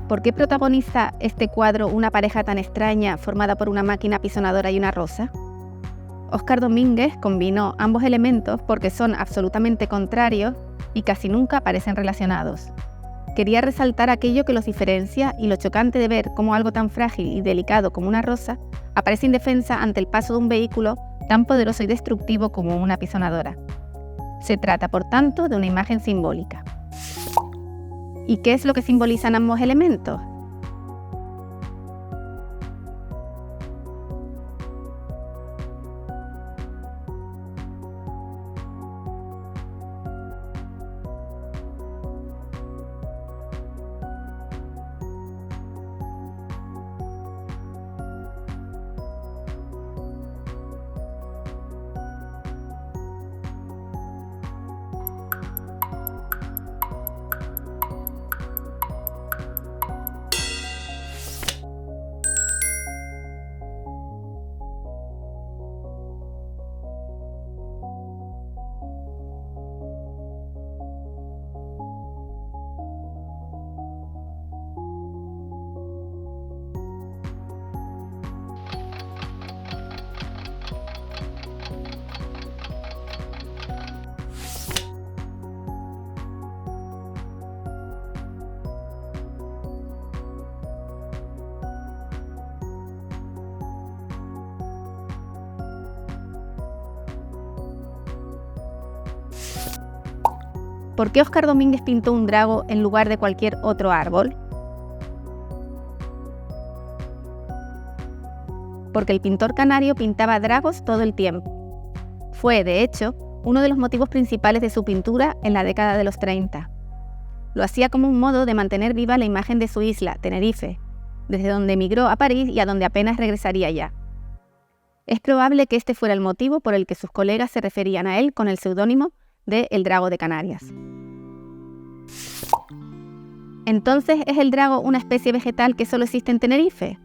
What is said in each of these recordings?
¿Por qué protagoniza este cuadro una pareja tan extraña formada por una máquina apisonadora y una rosa? Óscar Domínguez combinó ambos elementos porque son absolutamente contrarios y casi nunca parecen relacionados. Quería resaltar aquello que los diferencia y lo chocante de ver cómo algo tan frágil y delicado como una rosa aparece indefensa ante el paso de un vehículo tan poderoso y destructivo como una apisonadora. Se trata, por tanto, de una imagen simbólica. ¿Y qué es lo que simbolizan ambos elementos? ¿Por qué Óscar Domínguez pintó un drago en lugar de cualquier otro árbol? Porque el pintor canario pintaba dragos todo el tiempo. Fue, de hecho, uno de los motivos principales de su pintura en la década de los 30. Lo hacía como un modo de mantener viva la imagen de su isla, Tenerife, desde donde emigró a París y a donde apenas regresaría ya. Es probable que este fuera el motivo por el que sus colegas se referían a él con el seudónimo de El Drago de Canarias. Entonces, ¿es el drago una especie vegetal que solo existe en Tenerife?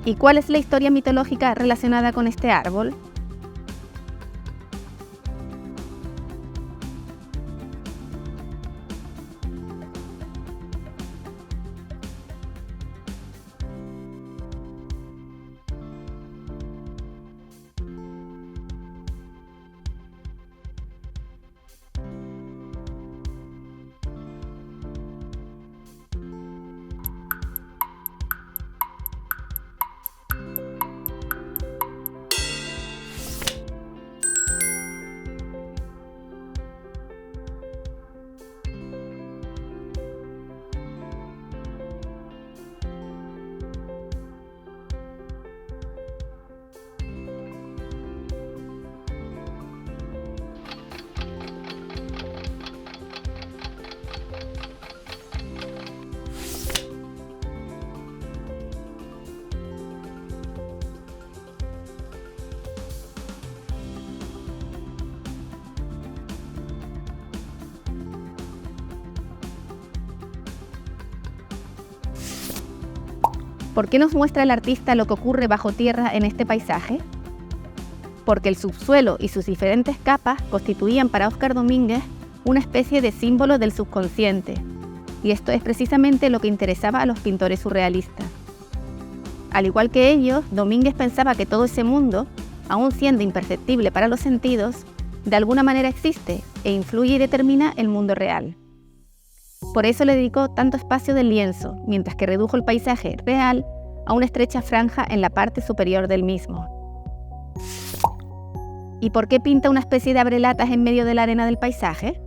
¿Y cuál es la historia mitológica relacionada con este árbol? ¿Por qué nos muestra el artista lo que ocurre bajo tierra en este paisaje? Porque el subsuelo y sus diferentes capas constituían para Óscar Domínguez una especie de símbolo del subconsciente, y esto es precisamente lo que interesaba a los pintores surrealistas. Al igual que ellos, Domínguez pensaba que todo ese mundo, aun siendo imperceptible para los sentidos, de alguna manera existe e influye y determina el mundo real. Por eso le dedicó tanto espacio del lienzo, mientras que redujo el paisaje real a una estrecha franja en la parte superior del mismo. ¿Y por qué pinta una especie de abrelatas en medio de la arena del paisaje?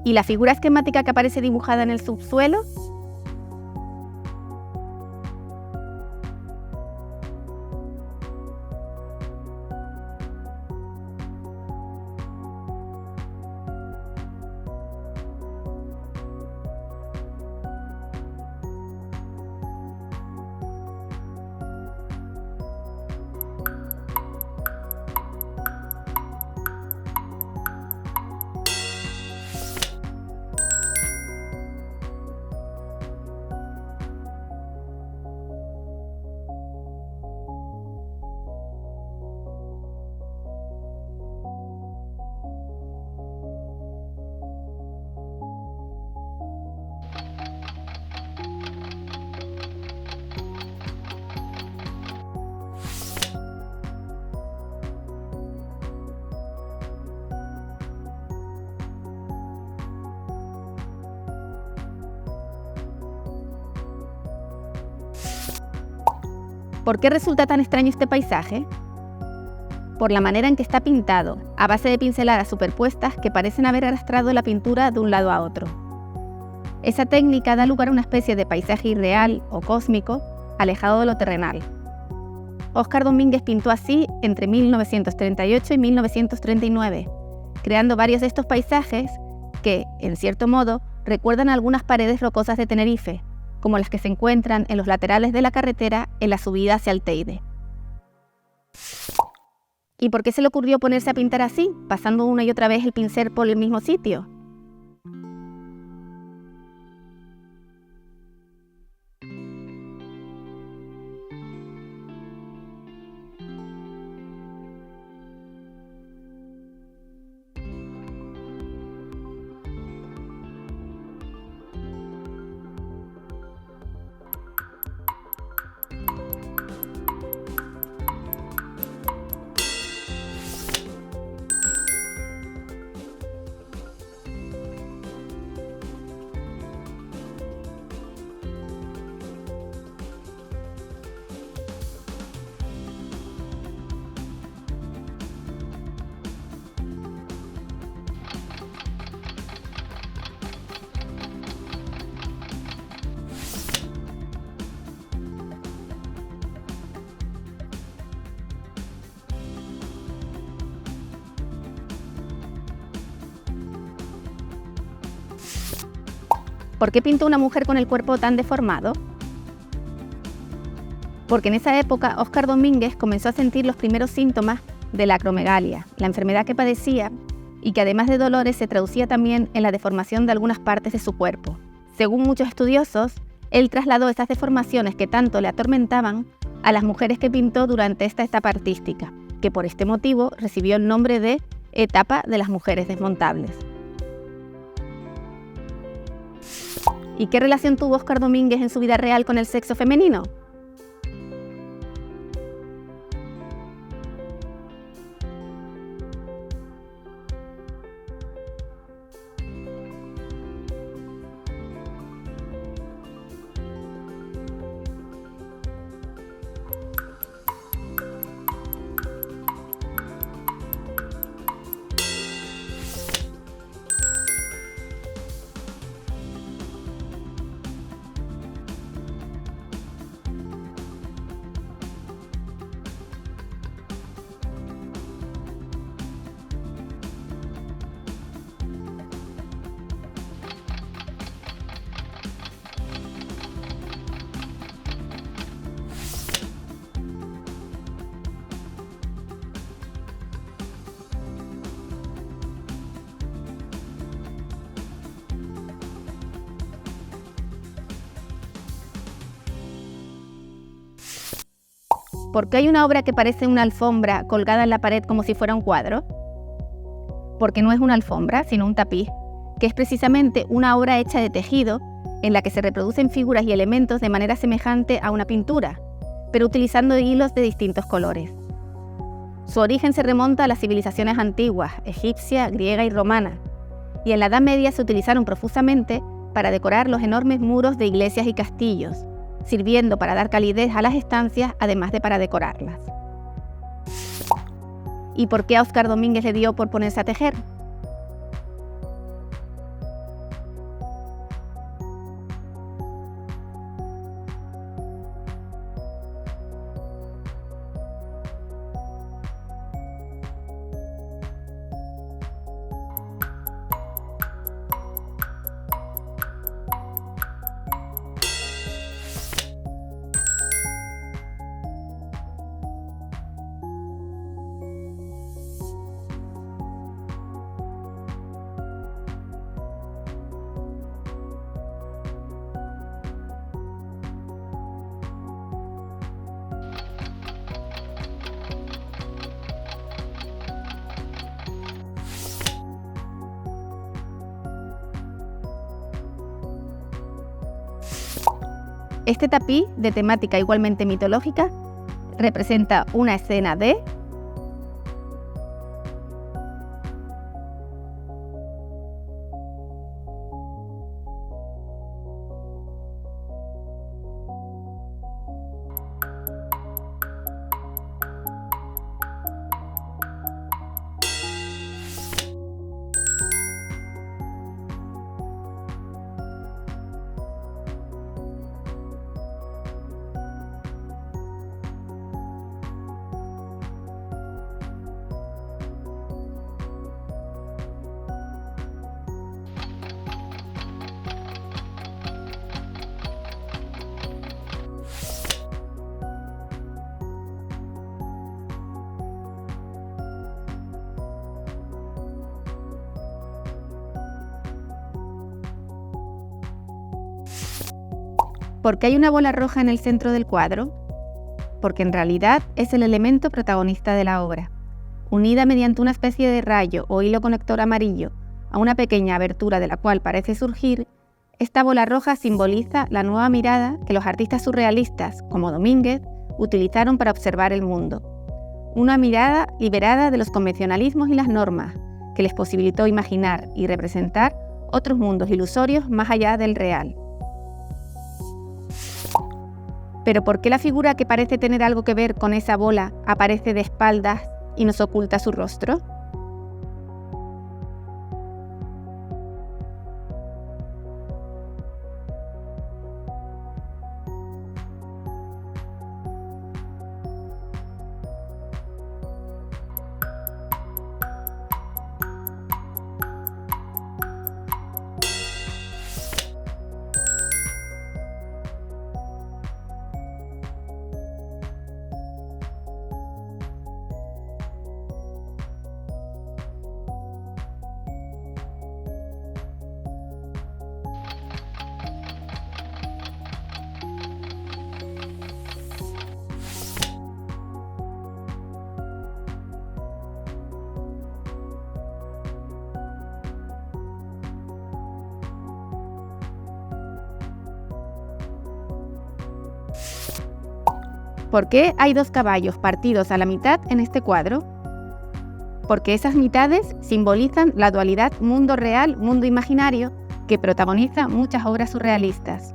¿Y la figura esquemática que aparece dibujada en el subsuelo? ¿Por qué resulta tan extraño este paisaje? Por la manera en que está pintado, a base de pinceladas superpuestas que parecen haber arrastrado la pintura de un lado a otro. Esa técnica da lugar a una especie de paisaje irreal o cósmico, alejado de lo terrenal. Óscar Domínguez pintó así entre 1938 y 1939, creando varios de estos paisajes que, en cierto modo, recuerdan a algunas paredes rocosas de Tenerife, como las que se encuentran en los laterales de la carretera en la subida hacia el Teide. ¿Y por qué se le ocurrió ponerse a pintar así, pasando una y otra vez el pincel por el mismo sitio? ¿Por qué pintó una mujer con el cuerpo tan deformado? Porque en esa época Óscar Domínguez comenzó a sentir los primeros síntomas de la acromegalia, la enfermedad que padecía y que además de dolores se traducía también en la deformación de algunas partes de su cuerpo. Según muchos estudiosos, él trasladó esas deformaciones que tanto le atormentaban a las mujeres que pintó durante esta etapa artística, que por este motivo recibió el nombre de etapa de las mujeres desmontables. ¿Y qué relación tuvo Óscar Domínguez en su vida real con el sexo femenino? ¿Por qué hay una obra que parece una alfombra colgada en la pared como si fuera un cuadro? Porque no es una alfombra, sino un tapiz, que es precisamente una obra hecha de tejido en la que se reproducen figuras y elementos de manera semejante a una pintura, pero utilizando hilos de distintos colores. Su origen se remonta a las civilizaciones antiguas, egipcia, griega y romana, y en la Edad Media se utilizaron profusamente para decorar los enormes muros de iglesias y castillos, sirviendo para dar calidez a las estancias, además de para decorarlas. ¿Y por qué a Óscar Domínguez le dio por ponerse a tejer? Este tapiz, de temática igualmente mitológica, representa una escena de ¿Por qué hay una bola roja en el centro del cuadro? Porque en realidad es el elemento protagonista de la obra. Unida mediante una especie de rayo o hilo conector amarillo a una pequeña abertura de la cual parece surgir, esta bola roja simboliza la nueva mirada que los artistas surrealistas, como Domínguez, utilizaron para observar el mundo. Una mirada liberada de los convencionalismos y las normas, que les posibilitó imaginar y representar otros mundos ilusorios más allá del real. ¿Pero por qué la figura que parece tener algo que ver con esa bola aparece de espaldas y nos oculta su rostro? ¿Por qué hay dos caballos partidos a la mitad en este cuadro? Porque esas mitades simbolizan la dualidad mundo real, mundo imaginario, que protagoniza muchas obras surrealistas.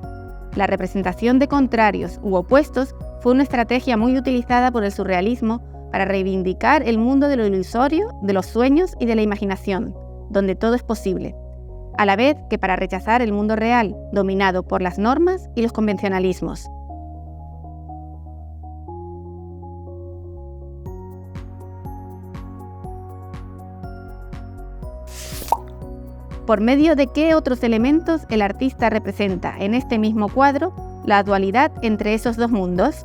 La representación de contrarios u opuestos fue una estrategia muy utilizada por el surrealismo para reivindicar el mundo de lo ilusorio, de los sueños y de la imaginación, donde todo es posible, a la vez que para rechazar el mundo real, dominado por las normas y los convencionalismos. ¿Por medio de qué otros elementos el artista representa en este mismo cuadro la dualidad entre esos dos mundos?